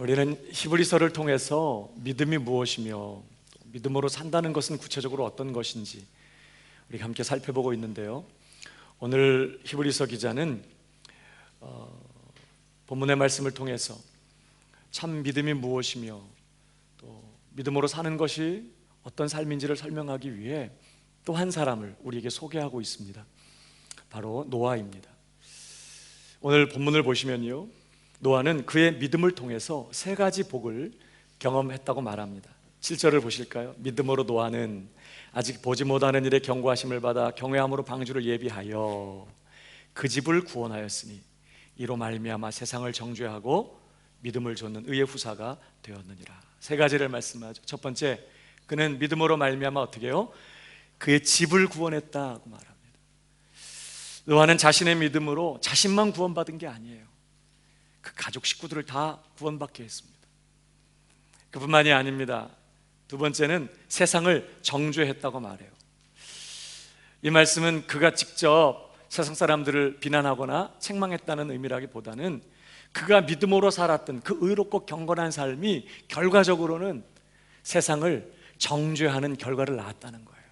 우리는 히브리서를 통해서 믿음이 무엇이며 믿음으로 산다는 것은 구체적으로 어떤 것인지 우리가 함께 살펴보고 있는데요, 오늘 히브리서 기자는 본문의 말씀을 통해서 참 믿음이 무엇이며 또 믿음으로 사는 것이 어떤 삶인지를 설명하기 위해 또 한 사람을 우리에게 소개하고 있습니다. 바로 노아입니다. 오늘 본문을 보시면요, 노아는 그의 믿음을 통해서 세 가지 복을 경험했다고 말합니다. 7절을 보실까요? 믿음으로 노아는 아직 보지 못하는 일에 경고하심을 받아 경외함으로 방주를 예비하여 그 집을 구원하였으니 이로 말미암아 세상을 정죄하고 믿음을 좇는 의의 후사가 되었느니라. 세 가지를 말씀하죠. 첫 번째, 그는 믿음으로 말미암아 어떻게 해요? 그의 집을 구원했다고 말합니다. 노아는 자신의 믿음으로 자신만 구원받은 게 아니에요. 그 가족 식구들을 다 구원받게 했습니다. 그뿐만이 아닙니다. 두 번째는 세상을 정죄했다고 말해요. 이 말씀은 그가 직접 세상 사람들을 비난하거나 책망했다는 의미라기보다는 그가 믿음으로 살았던 그 의롭고 경건한 삶이 결과적으로는 세상을 정죄하는 결과를 낳았다는 거예요.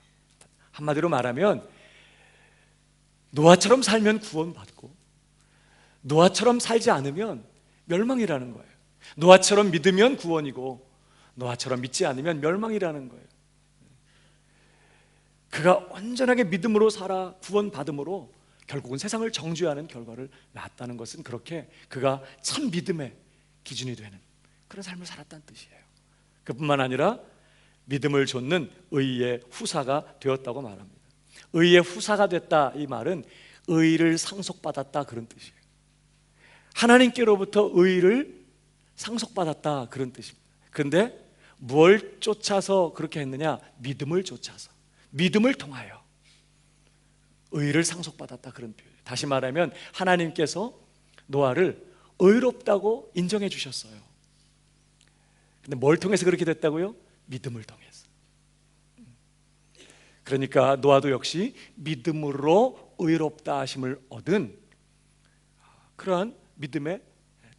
한마디로 말하면 노아처럼 살면 구원받고 노아처럼 살지 않으면 멸망이라는 거예요. 노아처럼 믿으면 구원이고 노아처럼 믿지 않으면 멸망이라는 거예요. 그가 온전하게 믿음으로 살아 구원받음으로 결국은 세상을 정죄하는 결과를 낳았다는 것은 그렇게 그가 참 믿음의 기준이 되는 그런 삶을 살았다는 뜻이에요. 그뿐만 아니라 믿음을 좇는 의의 후사가 되었다고 말합니다. 의의 후사가 됐다, 이 말은 의를 상속받았다 그런 뜻이에요. 하나님께로부터 의를 상속받았다 그런 뜻입니다. 그런데 뭘 쫓아서 그렇게 했느냐? 믿음을 쫓아서, 믿음을 통하여 의를 상속받았다 그런 표현이에요. 다시 말하면 하나님께서 노아를 의롭다고 인정해 주셨어요. 근데 뭘 통해서 그렇게 됐다고요? 믿음을 통해서. 그러니까 노아도 역시 믿음으로 의롭다 하심을 얻은 그러한 믿음의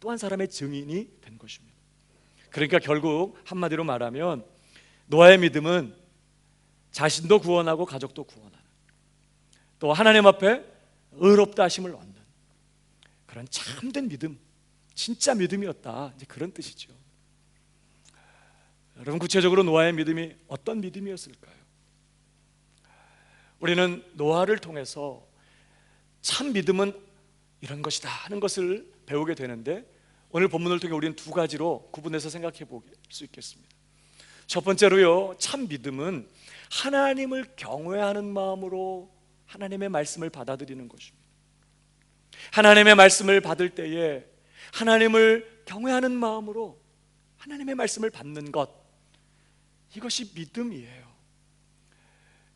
또 한 사람의 증인이 된 것입니다. 그러니까 결국 한마디로 말하면 노아의 믿음은 자신도 구원하고 가족도 구원하는, 또 하나님 앞에 의롭다 하심을 얻는 그런 참된 믿음, 진짜 믿음이었다, 이제 그런 뜻이죠. 여러분, 구체적으로 노아의 믿음이 어떤 믿음이었을까요? 우리는 노아를 통해서 참 믿음은 이런 것이다 하는 것을 배우게 되는데, 오늘 본문을 통해 우리는 두 가지로 구분해서 생각해 볼 수 있겠습니다. 첫 번째로요, 참 믿음은 하나님을 경외하는 마음으로 하나님의 말씀을 받아들이는 것입니다. 하나님의 말씀을 받을 때에 하나님을 경외하는 마음으로 하나님의 말씀을 받는 것, 이것이 믿음이에요.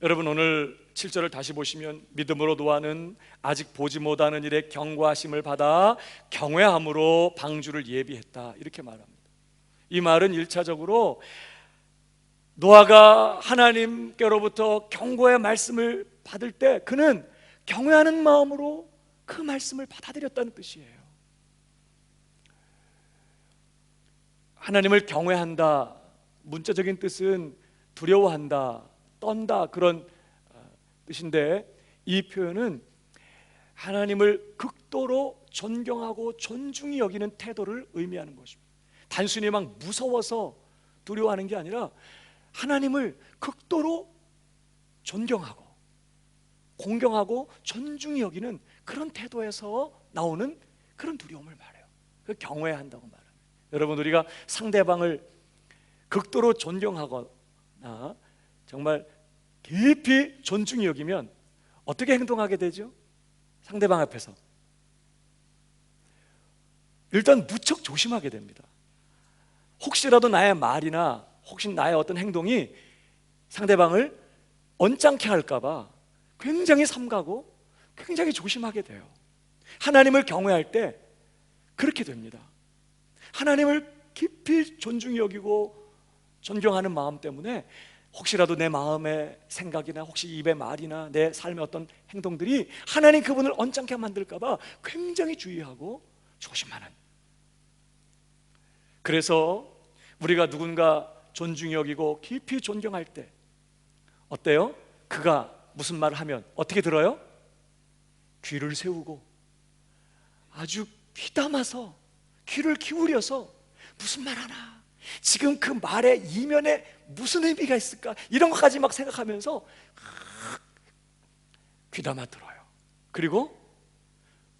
여러분, 오늘 7절을 다시 보시면 믿음으로 노아는 아직 보지 못하는 일에 경고하심을 받아 경외함으로 방주를 예비했다, 이렇게 말합니다. 이 말은 1차적으로 노아가 하나님께로부터 경고의 말씀을 받을 때 그는 경외하는 마음으로 그 말씀을 받아들였다는 뜻이에요. 하나님을 경외한다, 문자적인 뜻은 두려워한다, 떤다, 그런 뜻인데, 이 표현은 하나님을 극도로 존경하고 존중히 여기는 태도를 의미하는 것입니다. 단순히 막 무서워서 두려워하는 게 아니라 하나님을 극도로 존경하고 공경하고 존중히 여기는 그런 태도에서 나오는 그런 두려움을 말해요. 그 경외한다고 말합니다. 여러분, 우리가 상대방을 극도로 존경하거나 정말 깊이 존중히 여기면 어떻게 행동하게 되죠? 상대방 앞에서 일단 무척 조심하게 됩니다. 혹시라도 나의 말이나 혹시 나의 어떤 행동이 상대방을 언짢게 할까봐 굉장히 삼가고 굉장히 조심하게 돼요. 하나님을 경외할 때 그렇게 됩니다. 하나님을 깊이 존중히 여기고 존경하는 마음 때문에 혹시라도 내 마음의 생각이나 혹시 입의 말이나 내 삶의 어떤 행동들이 하나님 그분을 언짢게 만들까 봐 굉장히 주의하고 조심하는, 그래서 우리가 누군가 존중히 여기고 깊이 존경할 때 어때요? 그가 무슨 말을 하면 어떻게 들어요? 귀를 세우고 아주 귀담아서 귀를 기울여서 무슨 말 하나, 지금 그 말의 이면에 무슨 의미가 있을까, 이런 것까지 막 생각하면서 귀담아 들어요. 그리고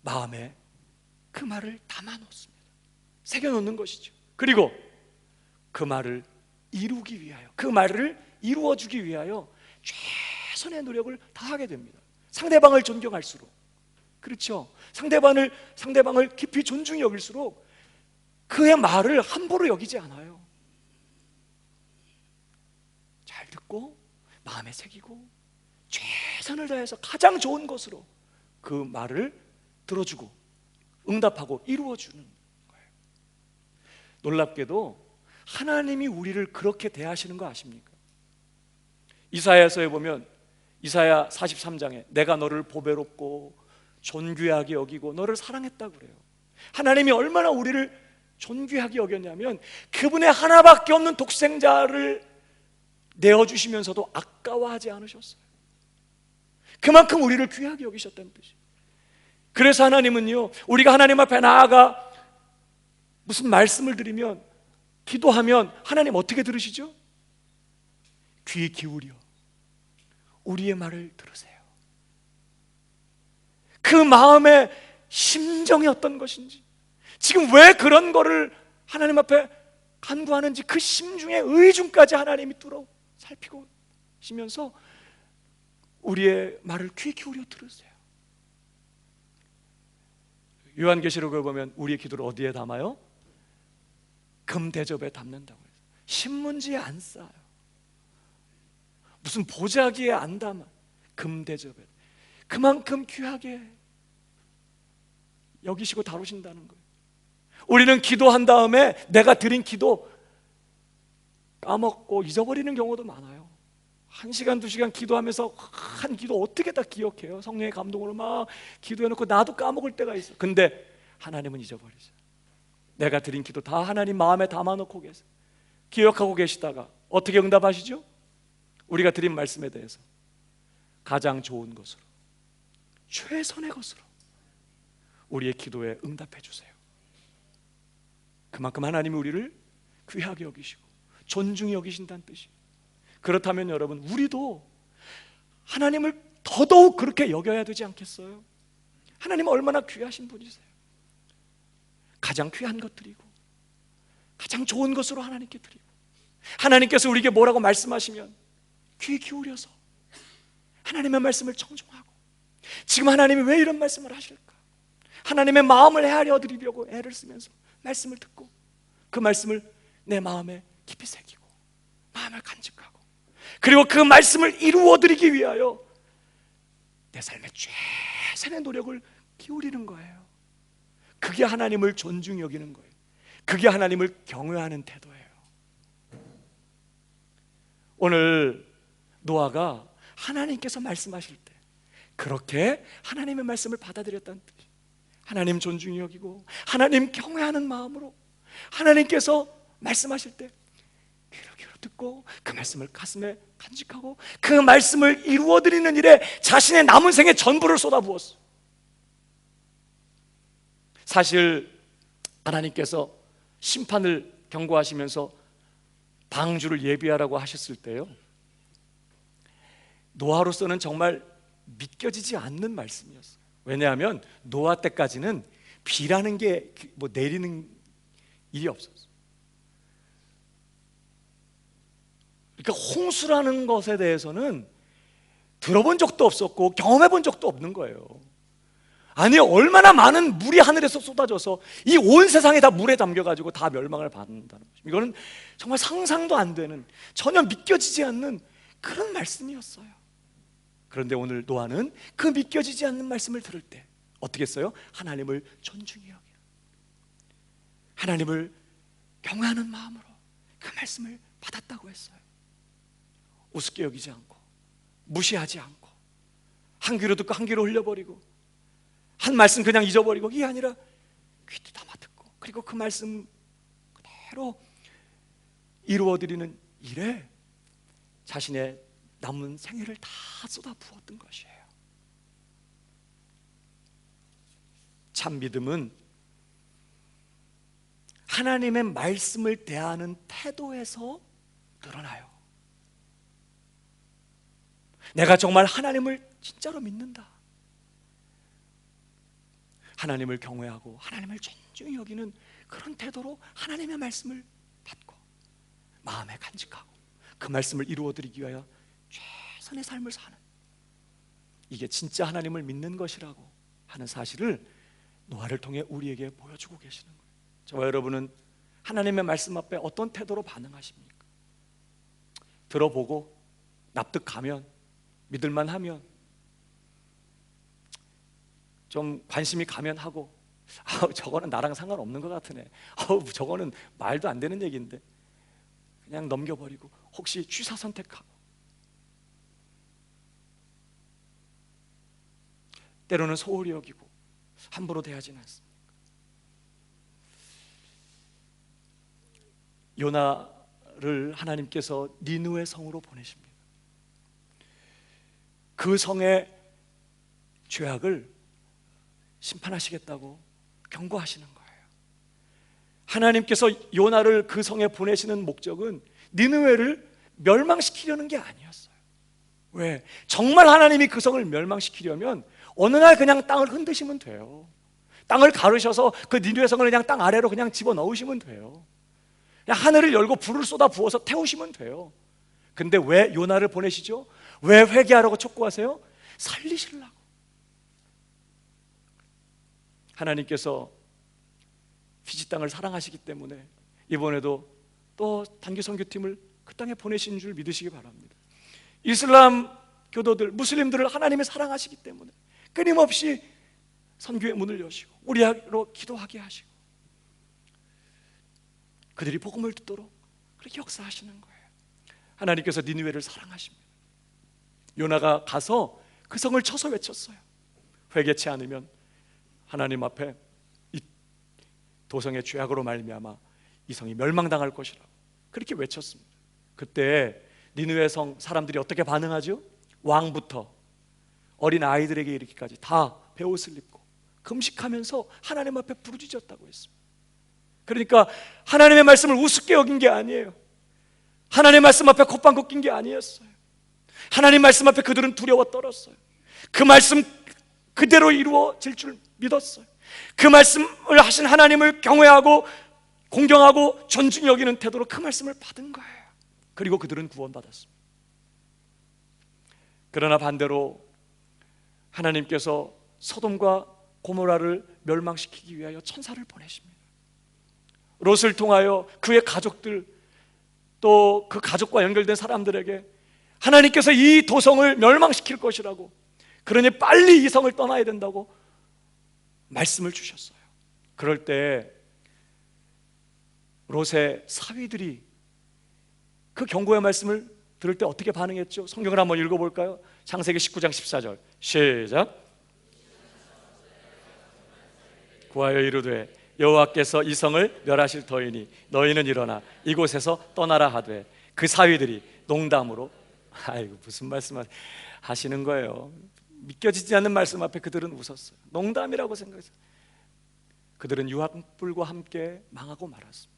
마음에 그 말을 담아 놓습니다. 새겨 놓는 것이죠. 그리고 그 말을 이루기 위하여, 그 말을 이루어 주기 위하여 최선의 노력을 다하게 됩니다. 상대방을 존경할수록, 그렇죠? 상대방을 깊이 존중히 여길수록 그의 말을 함부로 여기지 않아요. 잘 듣고 마음에 새기고 최선을 다해서 가장 좋은 것으로 그 말을 들어주고 응답하고 이루어주는 거예요. 놀랍게도 하나님이 우리를 그렇게 대하시는 거 아십니까? 이사야서에 보면 이사야 43장에 내가 너를 보배롭고 존귀하게 여기고 너를 사랑했다고 그래요. 하나님이 얼마나 우리를 존귀하게 여겼냐면 그분의 하나밖에 없는 독생자를 내어주시면서도 아까워하지 않으셨어요. 그만큼 우리를 귀하게 여기셨다는 뜻이에요. 그래서 하나님은요, 우리가 하나님 앞에 나아가 무슨 말씀을 드리면, 기도하면 하나님 어떻게 들으시죠? 귀 기울여 우리의 말을 들으세요. 그 마음의 심정이 어떤 것인지, 지금 왜 그런 거를 하나님 앞에 간구하는지 그 심중의 의중까지 하나님이 뚫어 살피고 시면서 우리의 말을 귀 기울여 들으세요. 요한계시록을 보면 우리의 기도를 어디에 담아요? 금대접에 담는다고 해요. 신문지에 안 쌓아요. 무슨 보자기에 안 담아. 금대접에. 그만큼 귀하게 여기시고 다루신다는 거예요. 우리는 기도한 다음에 내가 드린 기도 까먹고 잊어버리는 경우도 많아요. 1시간, 2시간 기도하면서 한 기도 어떻게 다 기억해요? 성령의 감동으로 막 기도해놓고 나도 까먹을 때가 있어. 근데 하나님은 잊어버리죠. 내가 드린 기도 다 하나님 마음에 담아놓고 계세요. 기억하고 계시다가 어떻게 응답하시죠? 우리가 드린 말씀에 대해서 가장 좋은 것으로, 최선의 것으로 우리의 기도에 응답해 주세요. 그만큼 하나님이 우리를 귀하게 여기시고 존중히 여기신다는 뜻이에요. 그렇다면 여러분, 우리도 하나님을 더더욱 그렇게 여겨야 되지 않겠어요? 하나님은 얼마나 귀하신 분이세요. 가장 귀한 것 드리고 가장 좋은 것으로 하나님께 드리고, 하나님께서 우리에게 뭐라고 말씀하시면 귀 기울여서 하나님의 말씀을 청종하고, 지금 하나님이 왜 이런 말씀을 하실까? 하나님의 마음을 헤아려 드리려고 애를 쓰면서 말씀을 듣고 그 말씀을 내 마음에 깊이 새기고 마음을 간직하고, 그리고 그 말씀을 이루어 드리기 위하여 내 삶의 최선의 노력을 기울이는 거예요. 그게 하나님을 존중히 여기는 거예요. 그게 하나님을 경외하는 태도예요. 오늘 노아가 하나님께서 말씀하실 때 그렇게 하나님의 말씀을 받아들였다는 뜻이에요. 하나님 존중히 여기고 하나님 경외하는 마음으로 하나님께서 말씀하실 때 귀로 듣고 그 말씀을 가슴에 간직하고 그 말씀을 이루어드리는 일에 자신의 남은 생의 전부를 쏟아부었어요. 사실 하나님께서 심판을 경고하시면서 방주를 예비하라고 하셨을 때요, 노아로서는 정말 믿겨지지 않는 말씀이었어요. 왜냐하면 노아 때까지는 비라는 게 뭐 내리는 일이 없었어요. 그러니까 홍수라는 것에 대해서는 들어본 적도 없었고 경험해 본 적도 없는 거예요. 아니, 얼마나 많은 물이 하늘에서 쏟아져서 이 온 세상이 다 물에 담겨가지고 다 멸망을 받는다는 거죠. 이거는 정말 상상도 안 되는, 전혀 믿겨지지 않는 그런 말씀이었어요. 그런데 오늘 노아는 그 믿겨지지 않는 말씀을 들을 때 어떻게 했어요? 하나님을 존중히 여겨, 하나님을 경외하는 마음으로 그 말씀을 받았다고 했어요. 우습게 여기지 않고 무시하지 않고 한 귀로 듣고 한 귀로 흘려버리고 한 말씀 그냥 잊어버리고, 이게 아니라 귀 담아 듣고 그리고 그 말씀 그대로 이루어드리는 일에 자신의 남은 생애를 다 쏟아 부었던 것이에요. 참 믿음은 하나님의 말씀을 대하는 태도에서 드러나요. 내가 정말 하나님을 진짜로 믿는다, 하나님을 경외하고 하나님을 존중히 여기는 그런 태도로 하나님의 말씀을 받고 마음에 간직하고 그 말씀을 이루어드리기 위하여 최선의 삶을 사는, 이게 진짜 하나님을 믿는 것이라고 하는 사실을 노아를 통해 우리에게 보여주고 계시는 거예요. 저와 여러분은 하나님의 말씀 앞에 어떤 태도로 반응하십니까? 들어보고 납득하면, 믿을만 하면, 좀 관심이 가면 하고, 저거는 나랑 상관없는 것 같으네, 저거는 말도 안 되는 얘기인데, 그냥 넘겨버리고 혹시 취사 선택하고, 때로는 소홀히 여기고 함부로 대하지는 않습니다. 요나를 하나님께서 니느웨 성으로 보내십니다. 그 성의 죄악을 심판하시겠다고 경고하시는 거예요. 하나님께서 요나를 그 성에 보내시는 목적은 니느웨를 멸망시키려는 게 아니었어요. 왜? 정말 하나님이 그 성을 멸망시키려면 어느 날 그냥 땅을 흔드시면 돼요. 땅을 가르셔서 그 니느웨 성을 그냥 땅 아래로 그냥 집어넣으시면 돼요. 그냥 하늘을 열고 불을 쏟아 부어서 태우시면 돼요. 근데 왜 요나를 보내시죠? 왜 회개하라고 촉구하세요? 살리시려고. 하나님께서 피지 땅을 사랑하시기 때문에 이번에도 또 단기 선교팀을 그 땅에 보내신 줄 믿으시기 바랍니다. 이슬람 교도들, 무슬림들을 하나님이 사랑하시기 때문에 끊임없이 선교의 문을 여시고 우리로 기도하게 하시고 그들이 복음을 듣도록 그렇게 역사하시는 거예요. 하나님께서 니느웨를 사랑하십니다. 요나가 가서 그 성을 쳐서 외쳤어요. 회개치 않으면 하나님 앞에 이 도성의 죄악으로 말미암아 이 성이 멸망당할 것이라고 그렇게 외쳤습니다. 그때 니느웨 성 사람들이 어떻게 반응하죠? 왕부터 어린 아이들에게 이르기까지 다 베옷을 입고 금식하면서 하나님 앞에 부르짖었다고 했습니다. 그러니까 하나님의 말씀을 우습게 여긴 게 아니에요. 하나님의 말씀 앞에 콧방귀 낀 게 아니었어요. 하나님 말씀 앞에 그들은 두려워 떨었어요. 그 말씀 그대로 이루어질 줄 믿었어요. 그 말씀을 하신 하나님을 경외하고 공경하고 존중히 여기는 태도로 그 말씀을 받은 거예요. 그리고 그들은 구원받았습니다. 그러나 반대로 하나님께서 소돔과 고모라를 멸망시키기 위하여 천사를 보내십니다. 롯을 통하여 그의 가족들, 또 그 가족과 연결된 사람들에게 하나님께서 이 도성을 멸망시킬 것이라고, 그러니 빨리 이 성을 떠나야 된다고 말씀을 주셨어요. 그럴 때 롯의 사위들이 그 경고의 말씀을 들을 때 어떻게 반응했죠? 성경을 한번 읽어볼까요? 창세기 19장 14절 시작. 구하여 이르되 여호와께서 이 성을 멸하실 터이니 너희는 일어나 이곳에서 떠나라 하되 그 사위들이 농담으로, 아이고 무슨 말씀 하시는 거예요? 믿겨지지 않는 말씀 앞에 그들은 웃었어요. 농담이라고 생각했어요. 그들은 유황불과 함께 망하고 말았습니다.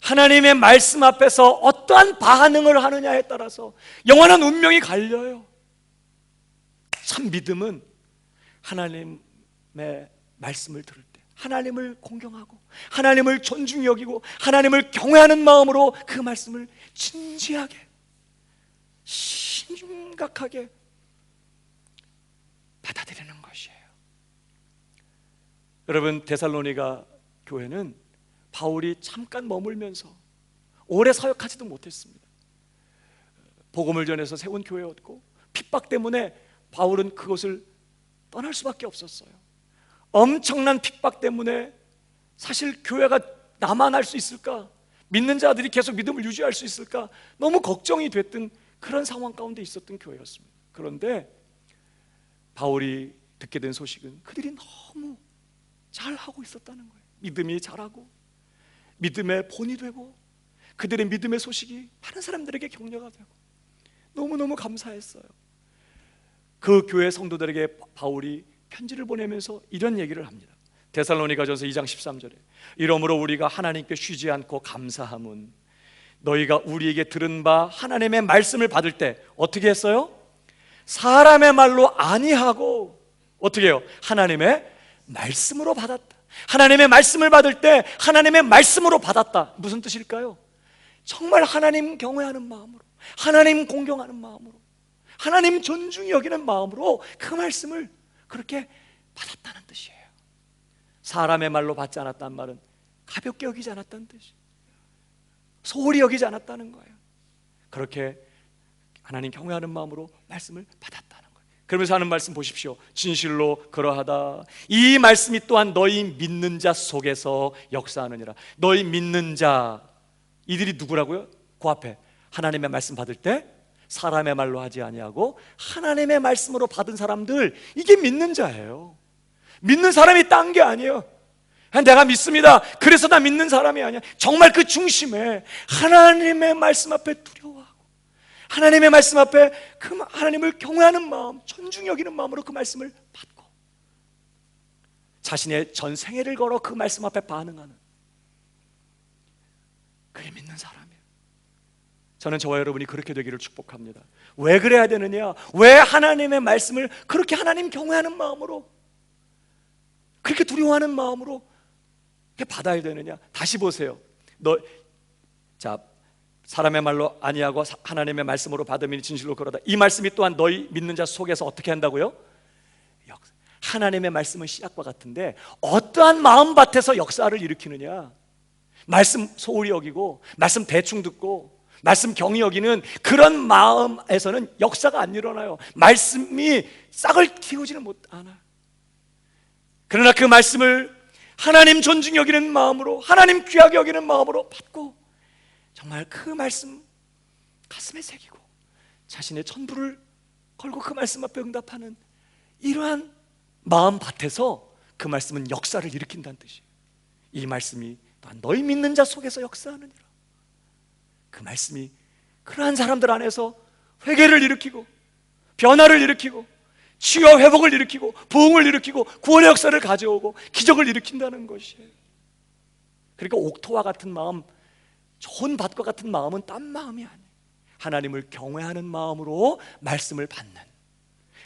하나님의 말씀 앞에서 어떠한 반응을 하느냐에 따라서 영원한 운명이 갈려요. 참 믿음은 하나님의 말씀을 들을 때 하나님을 공경하고 하나님을 존중히 여기고 하나님을 경외하는 마음으로 그 말씀을 진지하게 심각하게 받아들이는 것이에요. 여러분, 데살로니가 교회는 바울이 잠깐 머물면서 오래 사역하지도 못했습니다. 복음을 전해서 세운 교회였고 핍박 때문에 바울은 그것을 떠날 수밖에 없었어요. 엄청난 핍박 때문에 사실 교회가 남아날 수 있을까? 믿는 자들이 계속 믿음을 유지할 수 있을까? 너무 걱정이 됐던 그런 상황 가운데 있었던 교회였습니다. 그런데 바울이 듣게 된 소식은 그들이 너무 잘하고 있었다는 거예요. 믿음이 자라고 믿음의 본이 되고 그들의 믿음의 소식이 많은 사람들에게 격려가 되고 너무너무 감사했어요. 그 교회 성도들에게 바울이 편지를 보내면서 이런 얘기를 합니다. 데살로니가전서 2장 13절에 이러므로 우리가 하나님께 쉬지 않고 감사함은 너희가 우리에게 들은 바 하나님의 말씀을 받을 때 어떻게 했어요? 사람의 말로 아니하고 어떻게 해요? 하나님의 말씀으로 받았다. 하나님의 말씀을 받을 때 하나님의 말씀으로 받았다. 무슨 뜻일까요? 정말 하나님 경외하는 마음으로, 하나님 공경하는 마음으로, 하나님 존중히 여기는 마음으로 그 말씀을 그렇게 받았다는 뜻이에요. 사람의 말로 받지 않았다는 말은 가볍게 여기지 않았다는 뜻이에요. 소홀히 여기지 않았다는 거예요. 그렇게 하나님 경외하는 마음으로 말씀을 받았다는 거예요. 그러면서 하는 말씀 보십시오. 진실로 그러하다. 이 말씀이 또한 너희 믿는 자 속에서 역사하느니라. 너희 믿는 자, 이들이 누구라고요? 그 앞에 하나님의 말씀 받을 때 사람의 말로 하지 아니하고 하나님의 말씀으로 받은 사람들, 이게 믿는 자예요. 믿는 사람이 딴 게 아니에요. 내가 믿습니다, 그래서 나 믿는 사람이 아니야. 정말 그 중심에 하나님의 말씀 앞에 두려워하고 하나님의 말씀 앞에 그 하나님을 경외하는 마음, 존중 여기는 마음으로 그 말씀을 받고 자신의 전 생애를 걸어 그 말씀 앞에 반응하는, 그게 믿는 사람이에요. 저는 저와 여러분이 그렇게 되기를 축복합니다. 왜 그래야 되느냐? 왜 하나님의 말씀을 그렇게 하나님 경외하는 마음으로, 그렇게 두려워하는 마음으로 받아야 되느냐? 다시 보세요. 사람의 말로 아니하고 하나님의 말씀으로 받으면 진실로 그러다. 이 말씀이 또한 너희 믿는 자 속에서 어떻게 한다고요? 하나님의 말씀은 씨앗과 같은데 어떠한 마음밭에서 역사를 일으키느냐? 말씀 소홀히 여기고 말씀 대충 듣고 말씀 경히 여기는 그런 마음에서는 역사가 안 일어나요. 말씀이 싹을 틔우지는 않아요. 그러나 그 말씀을 하나님 존중 여기는 마음으로, 하나님 귀하게 여기는 마음으로 받고 정말 그 말씀 가슴에 새기고 자신의 전부를 걸고 그 말씀 앞에 응답하는 이러한 마음밭에서 그 말씀은 역사를 일으킨다는 뜻이에요. 이 말씀이 또한 너희 믿는 자 속에서 역사하느니라. 그 말씀이 그러한 사람들 안에서 회개를 일으키고 변화를 일으키고 치유와 회복을 일으키고 부흥을 일으키고 구원의 역사를 가져오고 기적을 일으킨다는 것이에요. 그러니까 옥토와 같은 마음, 좋은 밭과 같은 마음은 딴 마음이 아니에요. 하나님을 경외하는 마음으로 말씀을 받는,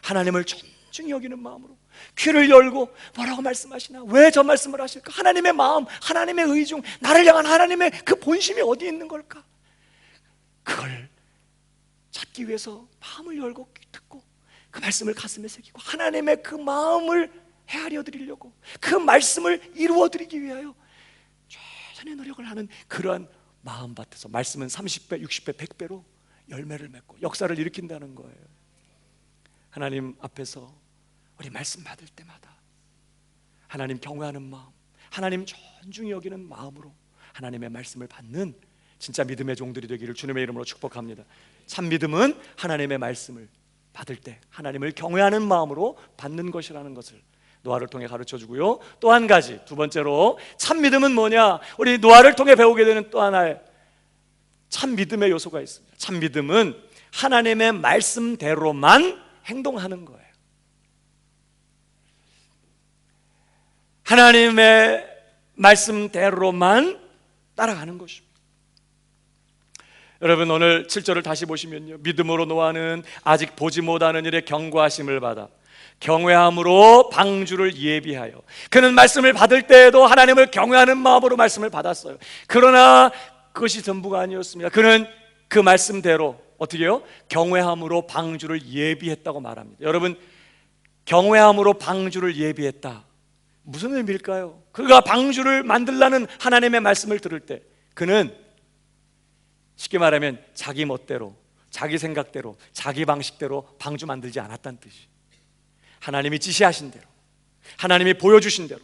하나님을 존중히 여기는 마음으로 귀를 열고 뭐라고 말씀하시나, 왜 저 말씀을 하실까? 하나님의 마음, 하나님의 의중, 나를 향한 하나님의 그 본심이 어디에 있는 걸까? 그걸 찾기 위해서 마음을 열고 귀 듣고 그 말씀을 가슴에 새기고 하나님의 그 마음을 헤아려 드리려고, 그 말씀을 이루어 드리기 위하여 최선의 노력을 하는 그러한 마음밭에서 말씀은 30배, 60배, 100배로 열매를 맺고 역사를 일으킨다는 거예요. 하나님 앞에서 우리 말씀 받을 때마다 하나님 경외하는 마음, 하나님 존중히 여기는 마음으로 하나님의 말씀을 받는 진짜 믿음의 종들이 되기를 주님의 이름으로 축복합니다. 참 믿음은 하나님의 말씀을 받을 때 하나님을 경외하는 마음으로 받는 것이라는 것을 노아를 통해 가르쳐주고요. 또 한 가지, 두 번째로 참 믿음은 뭐냐? 우리 노아를 통해 배우게 되는 또 하나의 참 믿음의 요소가 있습니다. 참 믿음은 하나님의 말씀대로만 행동하는 거예요. 하나님의 말씀대로만 따라가는 것입니다. 여러분, 오늘 7절을 다시 보시면요, 믿음으로 노아는 아직 보지 못하는 일에 경고하심을 받아 경외함으로 방주를 예비하여, 그는 말씀을 받을 때에도 하나님을 경외하는 마음으로 말씀을 받았어요. 그러나 그것이 전부가 아니었습니다. 그는 그 말씀대로 어떻게 해요? 경외함으로 방주를 예비했다고 말합니다. 여러분, 경외함으로 방주를 예비했다, 무슨 의미일까요? 그가 방주를 만들라는 하나님의 말씀을 들을 때 그는 쉽게 말하면 자기 멋대로, 자기 생각대로, 자기 방식대로 방주 만들지 않았다는 뜻이, 하나님이 지시하신 대로, 하나님이 보여주신 대로,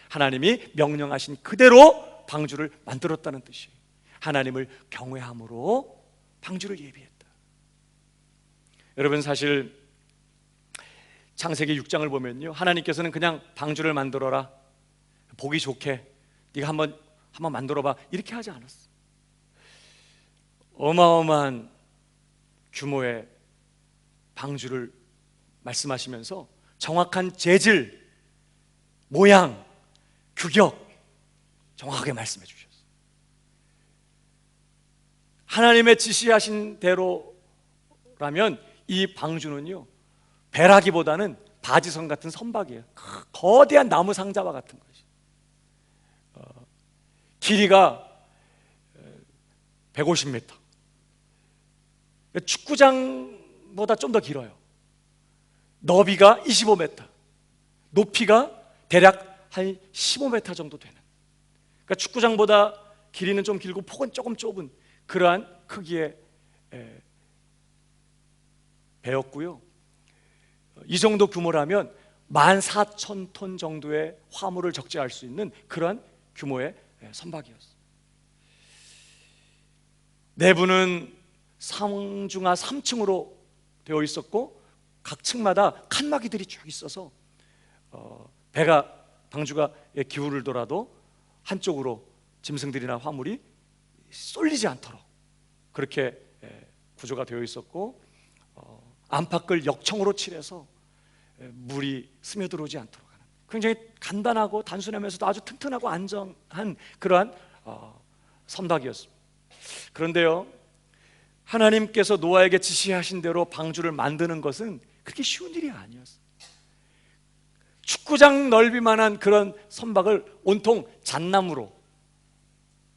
하나님이 명령하신 그대로 방주를 만들었다는 뜻이, 하나님을 경외함으로 방주를 예비했다. 여러분, 사실 창세기 6장을 보면요, 하나님께서는 그냥 방주를 만들어라, 보기 좋게 이거 한번 만들어봐, 이렇게 하지 않았어. 어마어마한 규모의 방주를 말씀하시면서 정확한 재질, 모양, 규격 정확하게 말씀해 주셨어요. 하나님의 지시하신 대로라면 이 방주는요, 배라기보다는 바지선 같은 선박이에요. 거대한 나무 상자와 같은 것이. 길이가 150m, 축구장보다 좀 더 길어요. 너비가 25m, 높이가 대략 한 15m 정도 되는, 그러니까 축구장보다 길이는 좀 길고 폭은 조금 좁은 그러한 크기의 배였고요. 이 정도 규모라면 14,000톤 정도의 화물을 적재할 수 있는 그러한 규모의 선박이었어요. 내부는 상중하 3층으로 되어 있었고 각 층마다 칸막이들이 쭉 있어서 배가, 방주가 기울을 돌아도 한쪽으로 짐승들이나 화물이 쏠리지 않도록 그렇게 구조가 되어 있었고, 안팎을 역청으로 칠해서 물이 스며들어오지 않도록 하는 굉장히 간단하고 단순하면서도 아주 튼튼하고 안전한 그러한 선박이었습니다. 그런데요, 하나님께서 노아에게 지시하신 대로 방주를 만드는 것은 그렇게 쉬운 일이 아니었어요. 축구장 넓이만한 그런 선박을 온통 잣나무로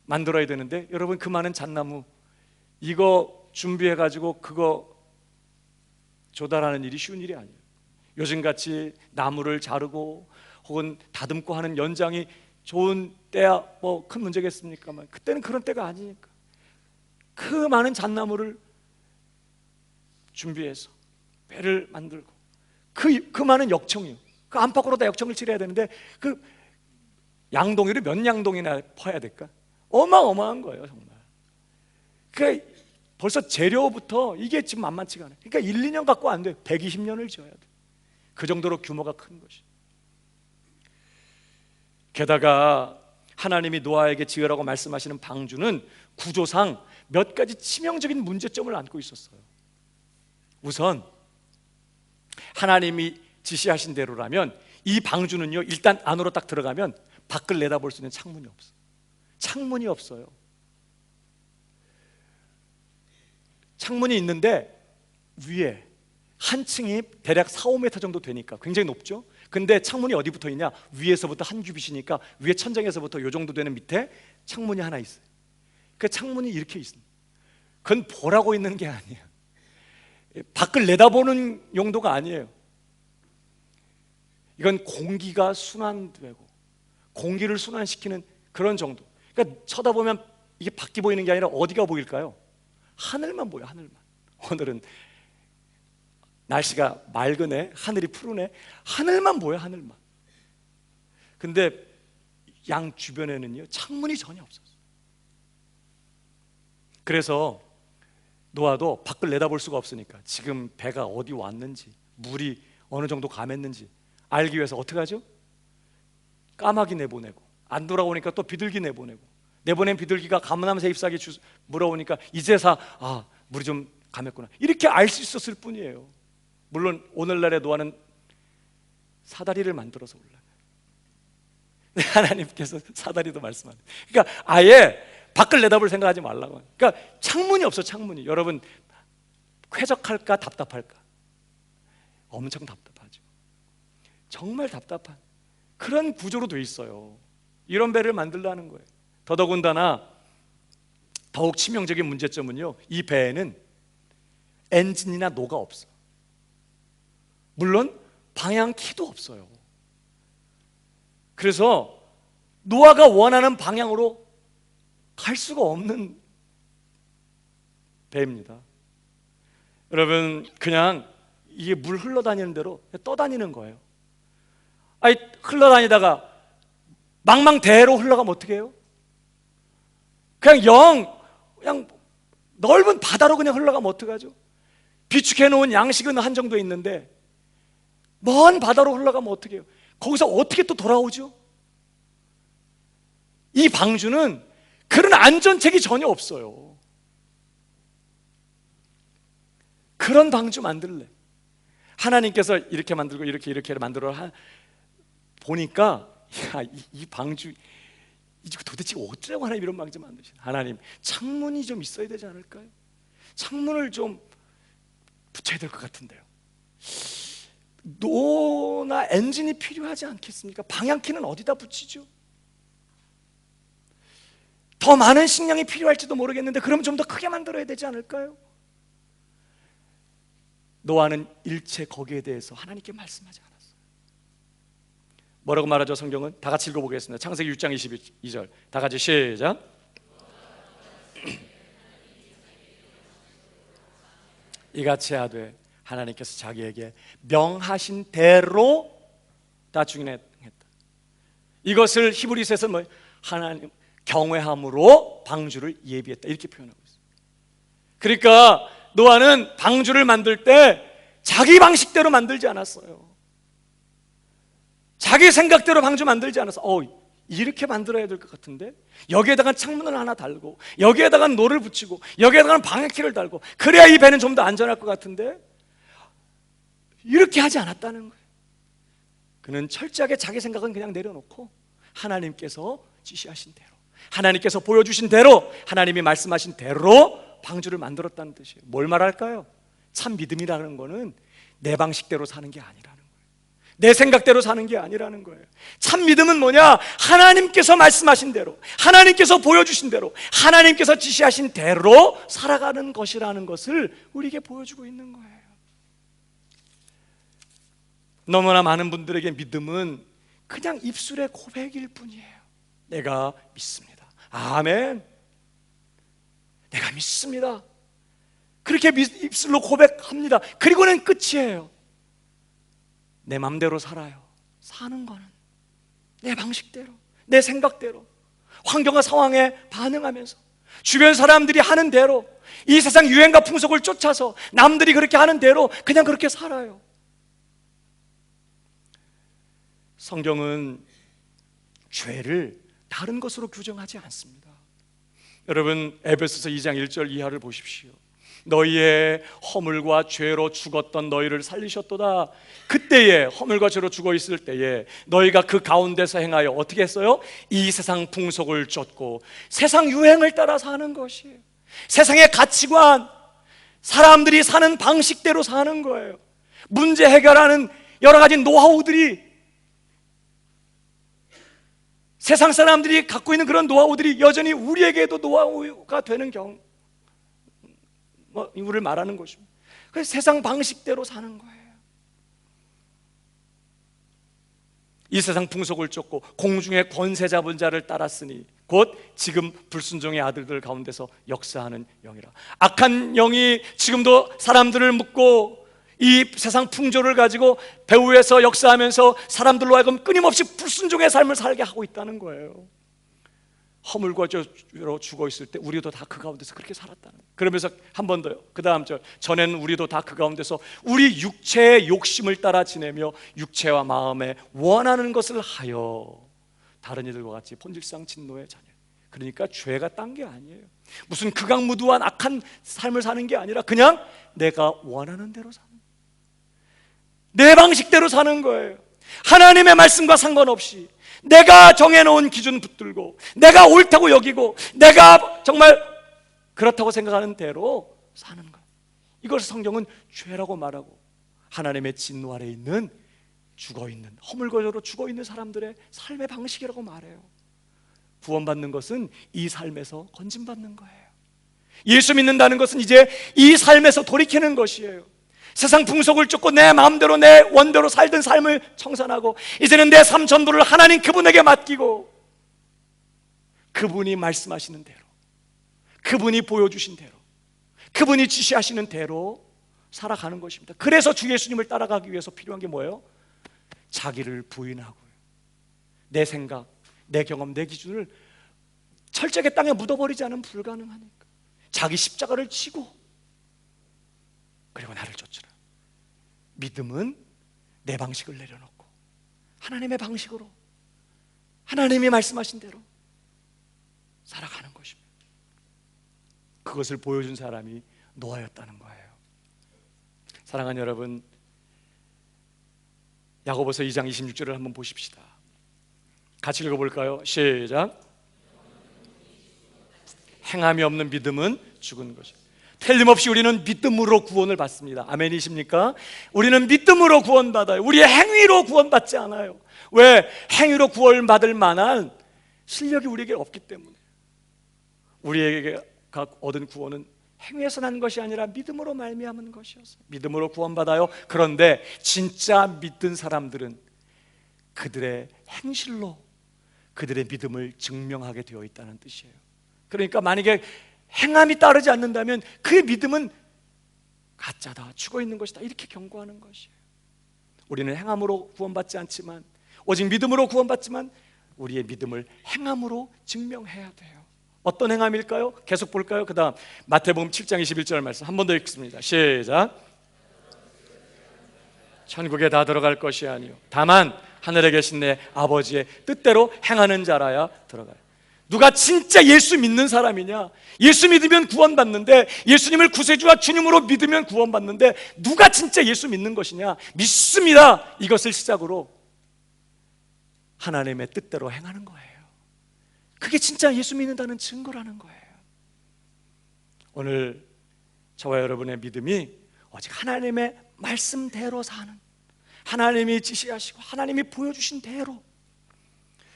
만들어야 되는데, 여러분, 그 많은 잣나무 이거 준비해가지고 그거 조달하는 일이 쉬운 일이 아니에요. 요즘같이 나무를 자르고 혹은 다듬고 하는 연장이 좋은 때야 뭐 큰 문제겠습니까만, 그때는 그런 때가 아니니까 그 많은 잣나무를 준비해서 배를 만들고 그 많은 역청이요, 그 안팎으로 다 역청을 칠해야 되는데 그 양동이를 몇 양동이나 퍼야 될까? 어마어마한 거예요, 정말. 그러니까 벌써 재료부터 이게 지금 만만치가 않아요. 그러니까 1, 2년 갖고 안 돼요. 120년을 지어야 돼요. 그 정도로 규모가 큰 것이. 게다가 하나님이 노아에게 지으라고 말씀하시는 방주는 구조상 몇 가지 치명적인 문제점을 안고 있었어요. 우선 하나님이 지시하신 대로라면 이 방주는요, 일단 안으로 딱 들어가면 밖을 내다볼 수 있는 창문이 없어요. 창문이 없어요. 창문이 있는데 위에 한 층이 대략 4, 5m 정도 되니까 굉장히 높죠. 근데 창문이 어디 붙어 있냐? 위에서부터 한 규빗이니까 위에 천장에서부터 요 정도 되는 밑에 창문이 하나 있어요. 그 창문이 이렇게 있습니다. 그건 보라고 있는 게 아니에요. 밖을 내다보는 용도가 아니에요. 이건 공기가 순환되고 공기를 순환시키는 그런 정도. 그러니까 쳐다보면 이게 밖이 보이는 게 아니라 어디가 보일까요? 하늘만 보여, 하늘만. 오늘은 날씨가 맑으네, 하늘이 푸르네, 하늘만 보여, 하늘만. 근데 양 주변에는요, 창문이 전혀 없었어요. 그래서 노아도 밖을 내다볼 수가 없으니까 지금 배가 어디 왔는지, 물이 어느 정도 감했는지 알기 위해서 어떻게 하죠? 까마귀 내보내고, 안 돌아오니까 또 비둘기 내보내고, 내보낸 비둘기가 가물나무 잎사귀 물어오니까 이제서 물이 좀 감했구나, 이렇게 알 수 있었을 뿐이에요. 물론 오늘날의 노아는 사다리를 만들어서 올라가요. 하나님께서 사다리도 말씀하는. 그러니까 아예 밖을 내다볼 생각하지 말라고. 그러니까 창문이 없어, 창문이. 여러분, 쾌적할까 답답할까? 엄청 답답하죠. 정말 답답한 그런 구조로 돼 있어요. 이런 배를 만들라는 거예요. 더더군다나 더욱 치명적인 문제점은요, 이 배에는 엔진이나 노가 없어. 물론 방향키도 없어요. 그래서 노아가 원하는 방향으로 갈 수가 없는 배입니다. 여러분, 그냥 이게 물 흘러다니는 대로 떠다니는 거예요. 아니, 흘러다니다가 망망대해로 흘러가면 어떻게 해요? 그냥 넓은 바다로 그냥 흘러가면 어떡하죠? 비축해 놓은 양식은 한 정도 있는데 먼 바다로 흘러가면 어떻게 해요? 거기서 어떻게 또 돌아오죠? 이 방주는 그런 안전책이 전혀 없어요. 그런 방주 만들래. 하나님께서 이렇게 만들고 이렇게 만들어 보니까 이 방주 이거 도대체 어쩌라고 하나님 이런 방주 만드시나. 하나님, 창문이 좀 있어야 되지 않을까요? 창문을 좀 붙여야 될 것 같은데요. 노나 엔진이 필요하지 않겠습니까? 방향키는 어디다 붙이죠? 더 많은 식량이 필요할지도 모르겠는데 그럼 좀 더 크게 만들어야 되지 않을까요? 노아는 일체 거기에 대해서 하나님께 말씀하지 않았어요. 뭐라고 말하죠? 성경은 다 같이 읽어보겠습니다. 창세기 6장 22절 다 같이 시작. 이같이 하되 하나님께서 자기에게 명하신 대로 다 중인했다. 이것을 히브리서에서 뭐 하나님 경외함으로 방주를 예비했다 이렇게 표현하고 있어요. 그러니까 노아는 방주를 만들 때 자기 방식대로 만들지 않았어요. 자기 생각대로 방주 만들지 않았어. 이렇게 만들어야 될 것 같은데 여기에다가 창문을 하나 달고 여기에다가 노를 붙이고 여기에다가 방향키를 달고 그래야 이 배는 좀 더 안전할 것 같은데 이렇게 하지 않았다는 거예요. 그는 철저하게 자기 생각은 그냥 내려놓고 하나님께서 지시하신 대로, 하나님께서 보여주신 대로, 하나님이 말씀하신 대로 방주를 만들었다는 뜻이에요. 뭘 말할까요? 참 믿음이라는 거는 내 방식대로 사는 게 아니라는 거예요. 내 생각대로 사는 게 아니라는 거예요. 참 믿음은 뭐냐? 하나님께서 말씀하신 대로, 하나님께서 보여주신 대로, 하나님께서 지시하신 대로 살아가는 것이라는 것을 우리에게 보여주고 있는 거예요. 너무나 많은 분들에게 믿음은 그냥 입술의 고백일 뿐이에요. 내가 믿습니다. 아멘. 내가 믿습니다. 그렇게 입술로 고백합니다. 그리고는 끝이에요. 내 맘대로 살아요. 사는 거는 내 방식대로, 내 생각대로, 환경과 상황에 반응하면서 주변 사람들이 하는 대로, 이 세상 유행과 풍속을 쫓아서 남들이 그렇게 하는 대로 그냥 그렇게 살아요. 성경은 죄를 다른 것으로 규정하지 않습니다. 여러분, 에베소서 2장 1절 이하를 보십시오. 너희의 허물과 죄로 죽었던 너희를 살리셨도다. 그때에 허물과 죄로 죽어 있을 때에 너희가 그 가운데서 행하여 어떻게 했어요? 이 세상 풍속을 쫓고 세상 유행을 따라 사는 것이에요. 세상의 가치관, 사람들이 사는 방식대로 사는 거예요. 문제 해결하는 여러 가지 노하우들이, 세상 사람들이 갖고 있는 그런 노하우들이 여전히 우리에게도 노하우가 되는 이유를 말하는 것입니다. 그래서 세상 방식대로 사는 거예요. 이 세상 풍속을 쫓고 공중의 권세 잡은 자를 따랐으니 곧 지금 불순종의 아들들 가운데서 역사하는 영이라. 악한 영이 지금도 사람들을 묶고 이 세상 풍조를 가지고 배후에서 역사하면서 사람들로 하여금 끊임없이 불순종의 삶을 살게 하고 있다는 거예요. 허물과 죄로 죽어 있을 때 우리도 다 그 가운데서 그렇게 살았다는 거예요. 그러면서 한 번 더요. 그 다음 절, 전에는 우리도 다 그 가운데서 우리 육체의 욕심을 따라 지내며 육체와 마음에 원하는 것을 하여 다른 이들과 같이 본질상 진노의 자녀. 그러니까 죄가 딴 게 아니에요. 무슨 극악무도한 악한 삶을 사는 게 아니라 그냥 내가 원하는 대로 사는, 내 방식대로 사는 거예요. 하나님의 말씀과 상관없이 내가 정해놓은 기준 붙들고 내가 옳다고 여기고 내가 정말 그렇다고 생각하는 대로 사는 거예요. 이것을 성경은 죄라고 말하고 하나님의 진노 아래 있는 죽어있는, 허물거저로 죽어있는 사람들의 삶의 방식이라고 말해요. 구원받는 것은 이 삶에서 건짐받는 거예요. 예수 믿는다는 것은 이제 이 삶에서 돌이키는 것이에요. 세상 풍속을 쫓고 내 마음대로 내 원대로 살던 삶을 청산하고 이제는 내 삶 전부를 하나님 그분에게 맡기고 그분이 말씀하시는 대로, 그분이 보여주신 대로, 그분이 지시하시는 대로 살아가는 것입니다. 그래서 주 예수님을 따라가기 위해서 필요한 게 뭐예요? 자기를 부인하고요. 내 생각, 내 경험, 내 기준을 철저하게 땅에 묻어버리지 않으면 불가능하니까 자기 십자가를 지고 그리고 나를 쫓으라. 믿음은 내 방식을 내려놓고 하나님의 방식으로, 하나님이 말씀하신 대로 살아가는 것입니다. 그것을 보여준 사람이 노아였다는 거예요. 사랑하는 여러분, 야고보서 2장 26절을 한번 보십시다. 같이 읽어볼까요? 시작. 행함이 없는 믿음은 죽은 것이다. 틀림없이 우리는 믿음으로 구원을 받습니다. 아멘이십니까? 우리는 믿음으로 구원받아요. 우리의 행위로 구원받지 않아요. 왜? 행위로 구원받을 만한 실력이 우리에게 없기 때문에. 우리에게 얻은 구원은 행위에서 난 것이 아니라 믿음으로 말미암은 것이었어요. 믿음으로 구원받아요. 그런데 진짜 믿는 사람들은 그들의 행실로 그들의 믿음을 증명하게 되어 있다는 뜻이에요. 그러니까 만약에 행함이 따르지 않는다면 그의 믿음은 가짜다, 죽어있는 것이다, 이렇게 경고하는 것이에요. 우리는 행함으로 구원받지 않지만, 오직 믿음으로 구원받지만 우리의 믿음을 행함으로 증명해야 돼요. 어떤 행함일까요? 계속 볼까요? 그 다음 마태복음 7장 21절 말씀 한 번 더 읽습니다. 시작. 천국에 다 들어갈 것이 아니요 다만 하늘에 계신 내 아버지의 뜻대로 행하는 자라야 들어가요. 누가 진짜 예수 믿는 사람이냐? 예수 믿으면 구원받는데, 예수님을 구세주와 주님으로 믿으면 구원받는데, 누가 진짜 예수 믿는 것이냐? 믿습니다. 이것을 시작으로 하나님의 뜻대로 행하는 거예요. 그게 진짜 예수 믿는다는 증거라는 거예요. 오늘 저와 여러분의 믿음이 오직 하나님의 말씀대로 사는, 하나님이 지시하시고 하나님이 보여주신 대로.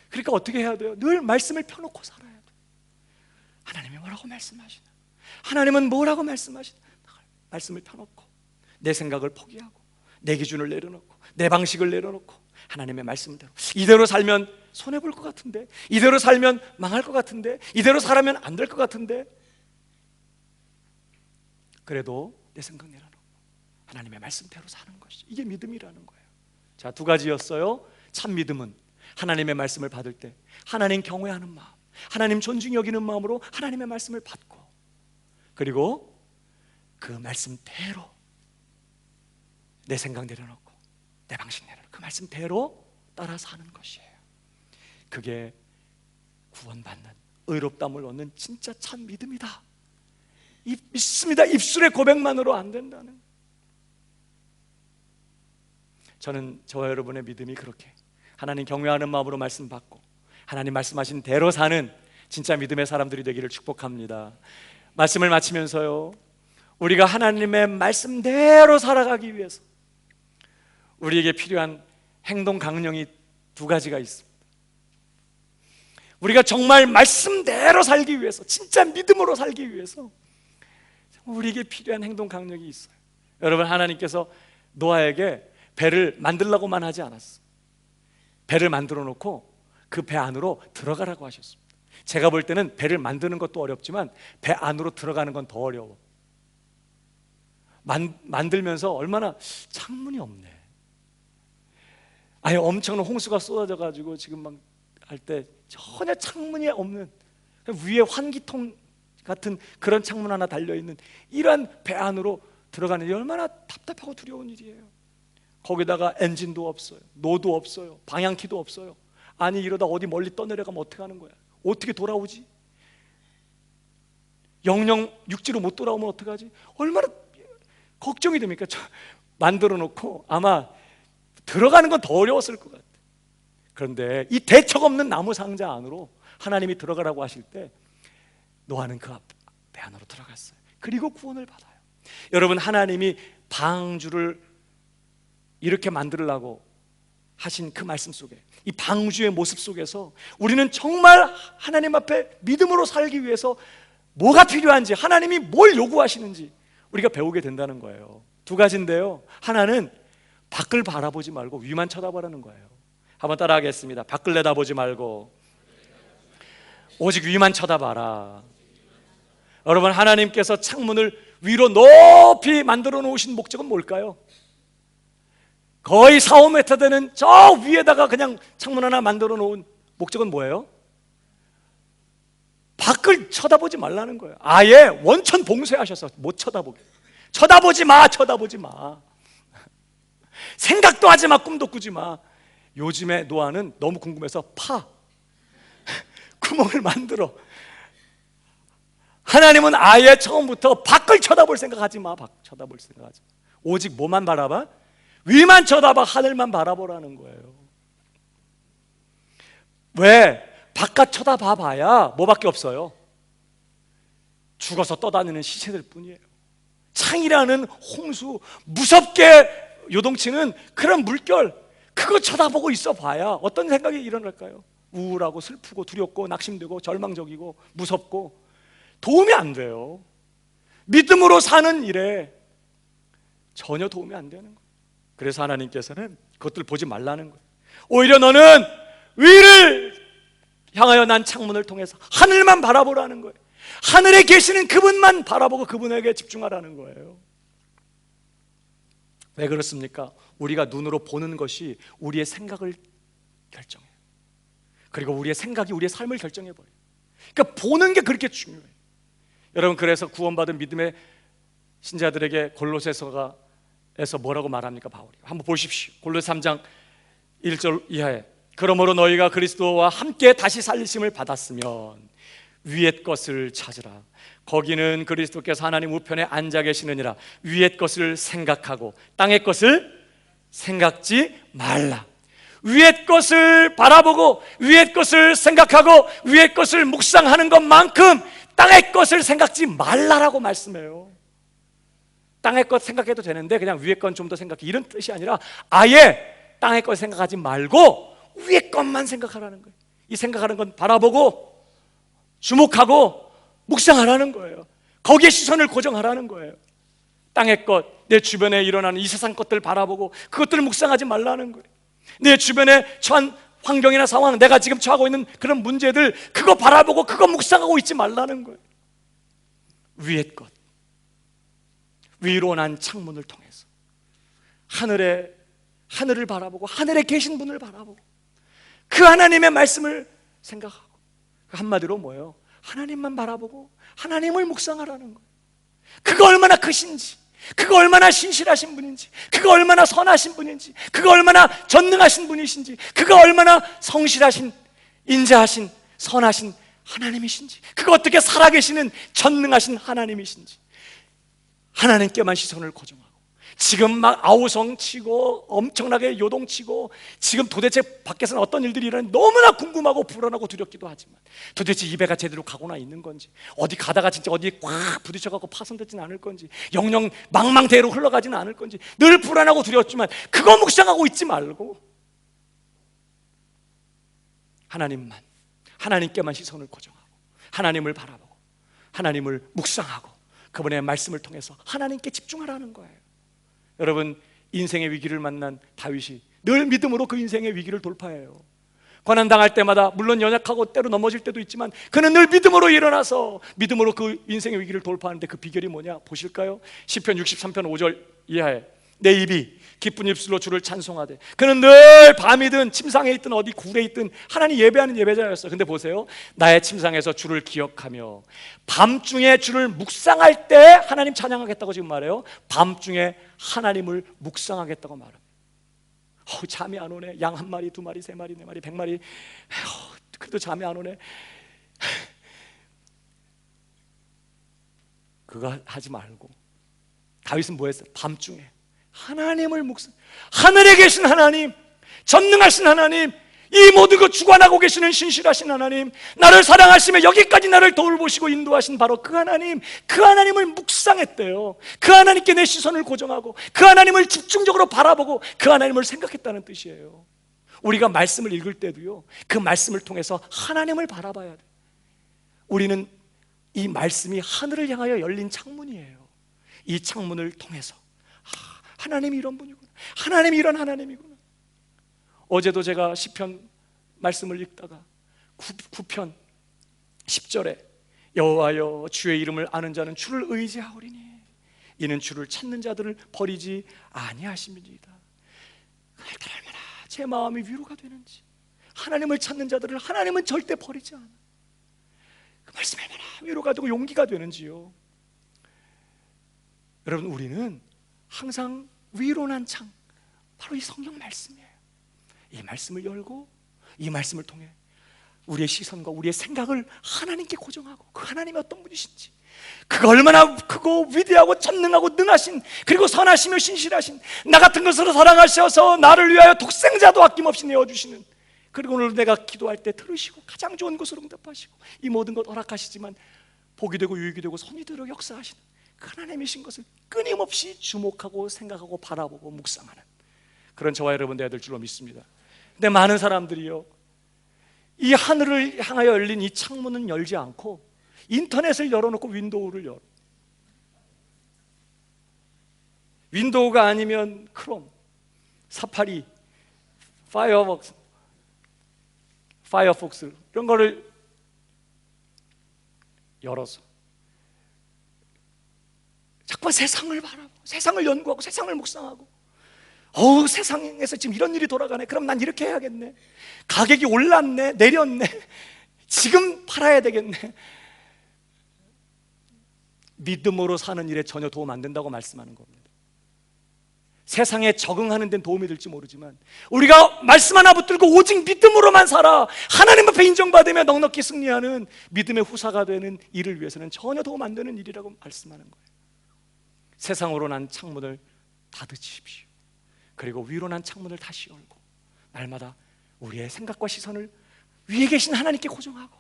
그러니까 어떻게 해야 돼요? 늘 말씀을 펴놓고 살아야 돼요. 하나님이 뭐라고 말씀하시나? 하나님은 뭐라고 말씀하시나? 말씀을 펴놓고 내 생각을 포기하고 내 기준을 내려놓고 내 방식을 내려놓고 하나님의 말씀대로, 이대로 살면 손해볼 것 같은데, 이대로 살면 망할 것 같은데, 이대로 살면 안 될 것 같은데, 그래도 내 생각 내려놓고 하나님의 말씀대로 사는 것이, 이게 믿음이라는 거예요. 자, 두 가지였어요. 참 믿음은 하나님의 말씀을 받을 때 하나님 경외하는 마음, 하나님 존중 여기는 마음으로 하나님의 말씀을 받고, 그리고 그 말씀대로 내 생각 내려놓고 내 방식 내려놓고 그 말씀대로 따라 사는 것이에요. 그게 구원받는, 의롭다함을 얻는 진짜 참 믿음이다. 믿습니다. 입술의 고백만으로 안 된다는. 저는 저와 여러분의 믿음이 그렇게 하나님 경외하는 마음으로 말씀 받고 하나님 말씀하신 대로 사는 진짜 믿음의 사람들이 되기를 축복합니다. 말씀을 마치면서요, 우리가 하나님의 말씀대로 살아가기 위해서 우리에게 필요한 행동 강령이 두 가지가 있습니다. 우리가 정말 말씀대로 살기 위해서, 진짜 믿음으로 살기 위해서 우리에게 필요한 행동 강령이 있어요. 여러분, 하나님께서 노아에게 배를 만들라고만 하지 않았어요. 배를 만들어 놓고 그 배 안으로 들어가라고 하셨습니다. 제가 볼 때는 배를 만드는 것도 어렵지만 배 안으로 들어가는 건 더 어려워. 만들면서 얼마나 창문이 없네. 아예 엄청난 홍수가 쏟아져 가지고 지금 막 할 때 전혀 창문이 없는, 위에 환기통 같은 그런 창문 하나 달려있는 이러한 배 안으로 들어가는 게 얼마나 답답하고 두려운 일이에요. 거기다가 엔진도 없어요, 노도 없어요, 방향키도 없어요. 아니 이러다 어디 멀리 떠내려가면 어떻게 하는 거야? 어떻게 돌아오지? 영영 육지로 못 돌아오면 어떡하지? 얼마나 걱정이 됩니까? 만들어 놓고 아마 들어가는 건 더 어려웠을 것 같아요. 그런데 이 대책 없는 나무 상자 안으로 하나님이 들어가라고 하실 때 노아는 그 배 안으로 들어갔어요. 그리고 구원을 받아요. 여러분, 하나님이 방주를 이렇게 만들려고 하신 그 말씀 속에, 이 방주의 모습 속에서 우리는 정말 하나님 앞에 믿음으로 살기 위해서 뭐가 필요한지, 하나님이 뭘 요구하시는지 우리가 배우게 된다는 거예요. 두 가지인데요, 하나는 밖을 바라보지 말고 위만 쳐다보라는 거예요. 한번 따라하겠습니다. 밖을 내다보지 말고 오직 위만 쳐다봐라. 여러분, 하나님께서 창문을 위로 높이 만들어 놓으신 목적은 뭘까요? 거의 4-5m 되는 저 위에다가 그냥 창문 하나 만들어 놓은 목적은 뭐예요? 밖을 쳐다보지 말라는 거예요. 아예 원천 봉쇄하셔서 못 쳐다보게. 쳐다보지 마, 쳐다보지 마. 생각도 하지 마, 꿈도 꾸지 마. 요즘에 노아는 너무 궁금해서 구멍을 만들어 하나님은 아예 처음부터 밖을 쳐다볼 생각하지 마. 밖 쳐다볼 생각하지 마. 오직 뭐만 바라봐? 위만 쳐다봐. 하늘만 바라보라는 거예요. 왜? 바깥 쳐다봐 봐야 뭐밖에 없어요? 죽어서 떠다니는 시체들 뿐이에요. 창이라는 홍수, 무섭게 요동치는 그런 물결, 그거 쳐다보고 있어 봐야 어떤 생각이 일어날까요? 우울하고 슬프고 두렵고 낙심되고 절망적이고 무섭고 도움이 안 돼요. 믿음으로 사는 일에 전혀 도움이 안 되는 거예요. 그래서 하나님께서는 그것들 보지 말라는 거예요. 오히려 너는 위를 향하여 난 창문을 통해서 하늘만 바라보라는 거예요. 하늘에 계시는 그분만 바라보고 그분에게 집중하라는 거예요. 왜 그렇습니까? 우리가 눈으로 보는 것이 우리의 생각을 결정해요. 그리고 우리의 생각이 우리의 삶을 결정해버려요. 그러니까 보는 게 그렇게 중요해요. 여러분, 그래서 구원받은 믿음의 신자들에게 골로새서에서 뭐라고 말합니까? 바울이 한번 보십시오. 골로새 3장 1절 이하에, 그러므로 너희가 그리스도와 함께 다시 살리심을 받았으면 위의 것을 찾으라. 거기는 그리스도께서 하나님 우편에 앉아 계시느니라. 위의 것을 생각하고 땅의 것을 생각지 말라. 위의 것을 바라보고 위의 것을 생각하고 위의 것을 묵상하는 것만큼 땅의 것을 생각지 말라라고 말씀해요. 땅의 것 생각해도 되는데 그냥 위의 건 좀 더 생각해, 이런 뜻이 아니라 아예 땅의 것 생각하지 말고 위의 것만 생각하라는 거예요. 이 생각하는 건 바라보고 주목하고 묵상하라는 거예요. 거기에 시선을 고정하라는 거예요. 땅의 것, 내 주변에 일어나는 이 세상 것들 바라보고 그것들을 묵상하지 말라는 거예요. 내 주변에 처한 환경이나 상황, 내가 지금 처하고 있는 그런 문제들, 그거 바라보고 그거 묵상하고 있지 말라는 거예요. 위의 것, 위로 난 창문을 통해서 하늘을 바라보고 하늘에 계신 분을 바라보고 그 하나님의 말씀을 생각하고, 한마디로 뭐예요? 하나님만 바라보고 하나님을 묵상하라는 거예요. 그거 얼마나 크신지, 그거 얼마나 신실하신 분인지, 그거 얼마나 선하신 분인지, 그거 얼마나 전능하신 분이신지, 그거 얼마나 성실하신, 인자하신, 선하신 하나님이신지, 그거 어떻게 살아계시는 전능하신 하나님이신지 하나님께만 시선을 고정하고, 지금 막 아우성치고 엄청나게 요동치고 지금 도대체 밖에서는 어떤 일들이 일어나는지 너무나 궁금하고 불안하고 두렵기도 하지만 도대체 이 배가 제대로 가고나 있는 건지, 어디 가다가 진짜 어디에 꽉 부딪혀갖고 파손되지는 않을 건지, 영영 망망대해로 흘러가지는 않을 건지 늘 불안하고 두렵지만 그거 묵상하고 있지 말고 하나님만, 하나님께만 시선을 고정하고 하나님을 바라보고 하나님을 묵상하고 그분의 말씀을 통해서 하나님께 집중하라는 거예요. 여러분, 인생의 위기를 만난 다윗이 늘 믿음으로 그 인생의 위기를 돌파해요. 고난당할 때마다 물론 연약하고 때로 넘어질 때도 있지만 그는 늘 믿음으로 일어나서 믿음으로 그 인생의 위기를 돌파하는데 그 비결이 뭐냐 보실까요? 시편 63편 5절 이하에, 내 입이 기쁜 입술로 주를 찬송하되, 그는 늘 밤이든 침상에 있든 어디 굴에 있든 하나님 예배하는 예배자였어. 근데 보세요, 나의 침상에서 주를 기억하며 밤중에 주를 묵상할 때 하나님 찬양하겠다고 지금 말해요. 밤중에 하나님을 묵상하겠다고 말합니다. 잠이 안 오네. 양 한 마리, 두 마리, 세 마리, 네 마리, 100마리, 그래도 잠이 안 오네. 그거 하지 말고 다윗은 뭐 했어요? 밤중에 하나님을 묵상, 하늘에 계신 하나님, 전능하신 하나님, 이 모든 것 주관하고 계시는 신실하신 하나님, 나를 사랑하시며 여기까지 나를 돌보시고 인도하신 바로 그 하나님, 그 하나님을 묵상했대요. 그 하나님께 내 시선을 고정하고 그 하나님을 집중적으로 바라보고 그 하나님을 생각했다는 뜻이에요. 우리가 말씀을 읽을 때도요, 그 말씀을 통해서 하나님을 바라봐야 돼요. 우리는 이 말씀이 하늘을 향하여 열린 창문이에요. 이 창문을 통해서 하나님이 이런 분이구나, 하나님이 이런 하나님이구나. 어제도 제가 시편 말씀을 읽다가 9편 10절에 여호와여 주의 이름을 아는 자는 주를 의지하오리니 이는 주를 찾는 자들을 버리지 아니하심이니이다. 얼마나 제 마음이 위로가 되는지, 하나님을 찾는 자들을 하나님은 절대 버리지 않아. 그 말씀이 얼마나 위로가 되고 용기가 되는지요. 여러분, 우리는 항상 위로난 창, 바로 이 성경 말씀이에요. 이 말씀을 열고 이 말씀을 통해 우리의 시선과 우리의 생각을 하나님께 고정하고 그 하나님이 어떤 분이신지, 그가 얼마나 크고 위대하고 전능하고 능하신, 그리고 선하시며 신실하신, 나 같은 것으로 사랑하셔서 나를 위하여 독생자도 아낌없이 내어주시는, 그리고 오늘 내가 기도할 때 들으시고 가장 좋은 것으로 응답하시고 이 모든 것 허락하시지만 복이 되고 유익이 되고 선이 되도록 역사하시는 그 하나님이신 것을 끊임없이 주목하고 생각하고 바라보고 묵상하는 그런 저와 여러분 되어야 될 줄로 믿습니다. 근데 많은 사람들이요, 이 하늘을 향하여 열린 이 창문은 열지 않고 인터넷을 열어놓고 윈도우를 열어. 윈도우가 아니면 크롬, 사파리, 파이어폭스 이런 거를 열어서 자꾸만 세상을 바라보고 세상을 연구하고 세상을 묵상하고, 세상에서 지금 이런 일이 돌아가네, 그럼 난 이렇게 해야겠네, 가격이 올랐네 내렸네, 지금 팔아야 되겠네. 믿음으로 사는 일에 전혀 도움 안 된다고 말씀하는 겁니다. 세상에 적응하는 데는 도움이 될지 모르지만 우리가 말씀 하나 붙들고 오직 믿음으로만 살아 하나님 앞에 인정받으며 넉넉히 승리하는 믿음의 후사가 되는 일을 위해서는 전혀 도움 안 되는 일이라고 말씀하는 거예요. 세상으로 난 창문을 닫으십시오. 그리고 위로 난 창문을 다시 열고 날마다 우리의 생각과 시선을 위에 계신 하나님께 고정하고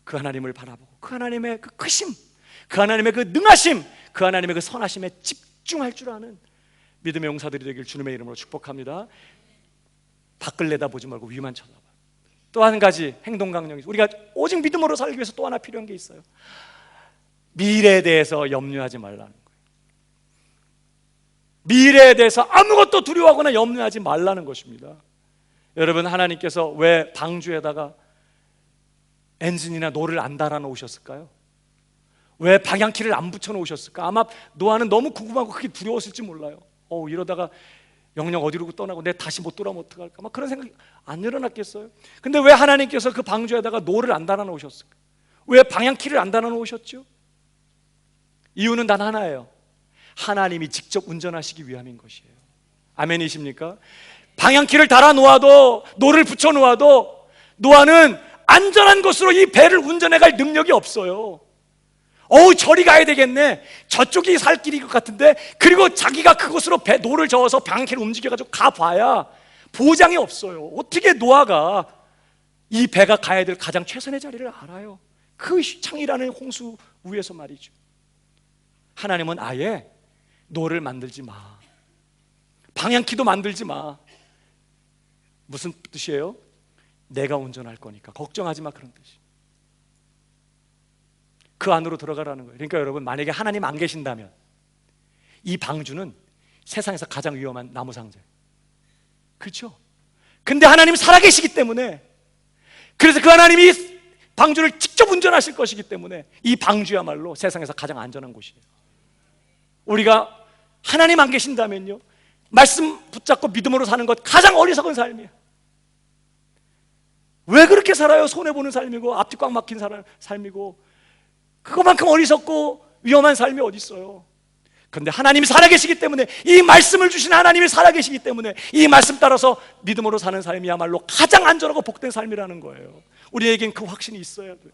그 하나님을 바라보고 그 하나님의 그 크심, 그 하나님의 그 능하심, 그 하나님의 그 선하심에 집중할 줄 아는 믿음의 용사들이 되길 주님의 이름으로 축복합니다. 밖을 내다보지 말고 위만 쳐다봐. 또 한 가지 행동 강령이, 우리가 오직 믿음으로 살기 위해서 또 하나 필요한 게 있어요. 미래에 대해서 염려하지 말라는 거예요. 미래에 대해서 아무것도 두려워하거나 염려하지 말라는 것입니다. 여러분, 하나님께서 왜 방주에다가 엔진이나 노를 안 달아 놓으셨을까요? 왜 방향키를 안 붙여 놓으셨을까? 아마 노아는 너무 궁금하고 그게 두려웠을지 몰라요. 이러다가 영영 어디로 떠나고 내 다시 못 돌아오면 어떡할까? 막 그런 생각이 안 일어났겠어요? 근데 왜 하나님께서 그 방주에다가 노를 안 달아 놓으셨을까? 왜 방향키를 안 달아 놓으셨죠? 이유는 단 하나예요. 하나님이 직접 운전하시기 위함인 것이에요. 아멘이십니까? 방향키를 달아 놓아도, 노를 붙여 놓아도 노아는 안전한 곳으로 이 배를 운전해 갈 능력이 없어요. 저리 가야 되겠네, 저쪽이 살 길일 것 같은데, 그리고 자기가 그곳으로 노를 저어서 방향키를 움직여가지고 가봐야 보장이 없어요. 어떻게 노아가 이 배가 가야 될 가장 최선의 자리를 알아요? 그 창이라는 홍수 위에서 말이죠. 하나님은 아예 노를 만들지 마, 방향키도 만들지 마. 무슨 뜻이에요? 내가 운전할 거니까 걱정하지 마, 그런 뜻이. 그 안으로 들어가라는 거예요. 그러니까 여러분, 만약에 하나님 안 계신다면 이 방주는 세상에서 가장 위험한 나무 상자예요. 그렇죠? 근데 하나님 살아계시기 때문에, 그래서 그 하나님이 방주를 직접 운전하실 것이기 때문에 이 방주야말로 세상에서 가장 안전한 곳이에요. 우리가 하나님 안 계신다면요, 말씀 붙잡고 믿음으로 사는 것 가장 어리석은 삶이에요. 왜 그렇게 살아요? 손해보는 삶이고 앞뒤 꽉 막힌 삶이고, 그거만큼 어리석고 위험한 삶이 어디 있어요? 그런데 하나님이 살아계시기 때문에, 이 말씀을 주신 하나님이 살아계시기 때문에 이 말씀 따라서 믿음으로 사는 삶이야말로 가장 안전하고 복된 삶이라는 거예요. 우리에겐 그 확신이 있어야 돼요.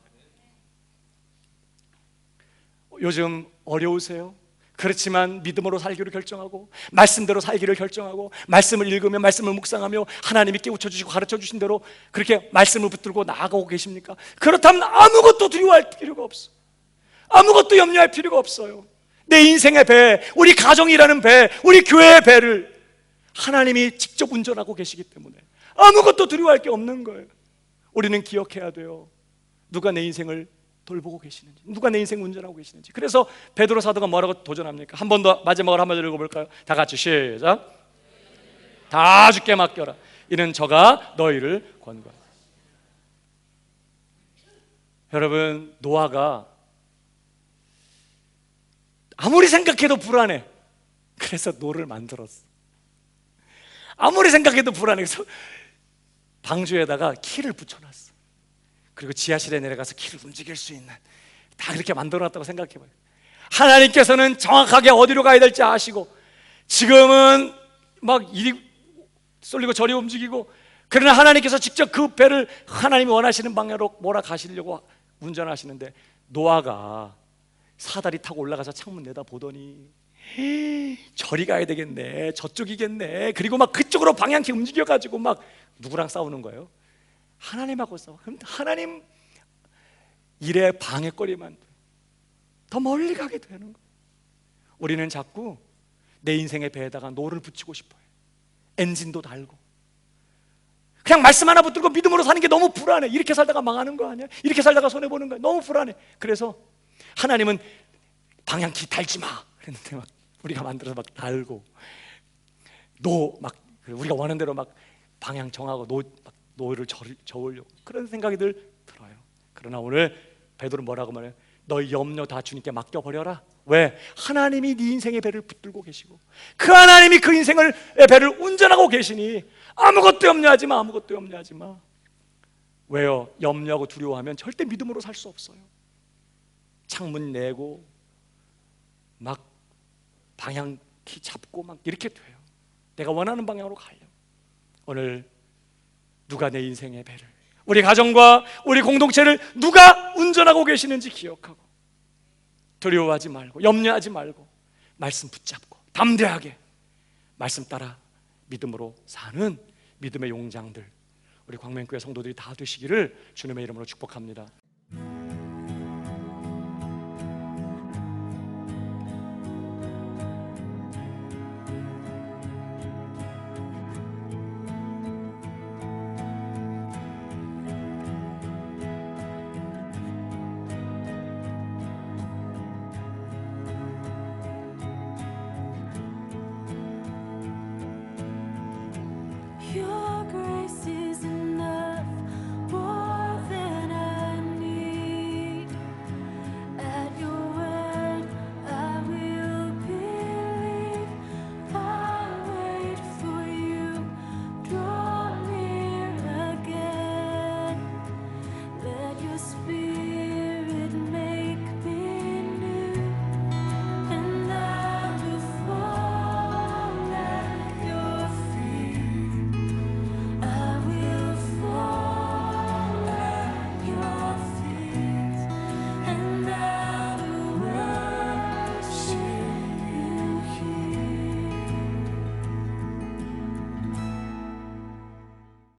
요즘 어려우세요? 그렇지만 믿음으로 살기로 결정하고 말씀대로 살기를 결정하고 말씀을 읽으며 말씀을 묵상하며 하나님이 깨우쳐 주시고 가르쳐 주신 대로 그렇게 말씀을 붙들고 나아가고 계십니까? 그렇다면 아무것도 두려워할 필요가 없어. 아무것도 염려할 필요가 없어요. 내 인생의 배, 우리 가정이라는 배, 우리 교회의 배를 하나님이 직접 운전하고 계시기 때문에 아무것도 두려워할 게 없는 거예요. 우리는 기억해야 돼요. 누가 내 인생을 돌보고 계시는지, 누가 내 인생 운전하고 계시는지. 그래서 베드로 사도가 뭐라고 도전합니까? 한 번 더 마지막으로 한번 읽어볼까요? 다 같이 시작. 다 주께 맡겨라. 이는 저가 너희를 권고한다. 여러분, 노아가 아무리 생각해도 불안해. 그래서 노를 만들었어. 아무리 생각해도 불안해. 그래서 방주에다가 키를 붙여놨어. 그리고 지하실에 내려가서 키를 움직일 수 있는, 다 그렇게 만들어놨다고 생각해봐요. 하나님께서는 정확하게 어디로 가야 될지 아시고, 지금은 막 이리 쏠리고 저리 움직이고, 그러나 하나님께서 직접 그 배를 하나님이 원하시는 방향으로 몰아가시려고 운전하시는데 노아가 사다리 타고 올라가서 창문 내다 보더니 저리 가야 되겠네, 저쪽이겠네, 그리고 막 그쪽으로 방향키 움직여가지고 막 누구랑 싸우는 거예요? 하나님하고 싸워. 그럼 하나님 일에 방해거리만 더 멀리 가게 되는 거예요. 우리는 자꾸 내 인생의 배에다가 노를 붙이고 싶어요. 엔진도 달고 그냥 말씀 하나 붙들고 믿음으로 사는 게 너무 불안해. 이렇게 살다가 망하는 거 아니야? 이렇게 살다가 손해보는 거야. 너무 불안해. 그래서 하나님은 방향키 달지 마 그랬는데 막 우리가 만들어서 막 달고 막 우리가 원하는 대로 막 방향 정하고 노를 저으려고 그런 생각이 늘 들어요. 그러나 오늘 베드로는 뭐라고 말해요? 너희 염려 다 주님께 맡겨버려라. 왜? 하나님이 네 인생의 배를 붙들고 계시고 그 하나님이 그 인생의 배를 운전하고 계시니 아무것도 염려하지 마. 아무것도 염려하지 마. 왜요? 염려하고 두려워하면 절대 믿음으로 살 수 없어요. 창문 내고 막 방향키 잡고 막 이렇게 돼요. 내가 원하는 방향으로 가요. 오늘 누가 내 인생의 배를, 우리 가정과 우리 공동체를 누가 운전하고 계시는지 기억하고 두려워하지 말고 염려하지 말고 말씀 붙잡고 담대하게 말씀 따라 믿음으로 사는 믿음의 용장들 우리 광명교회 성도들이 다 되시기를 주님의 이름으로 축복합니다.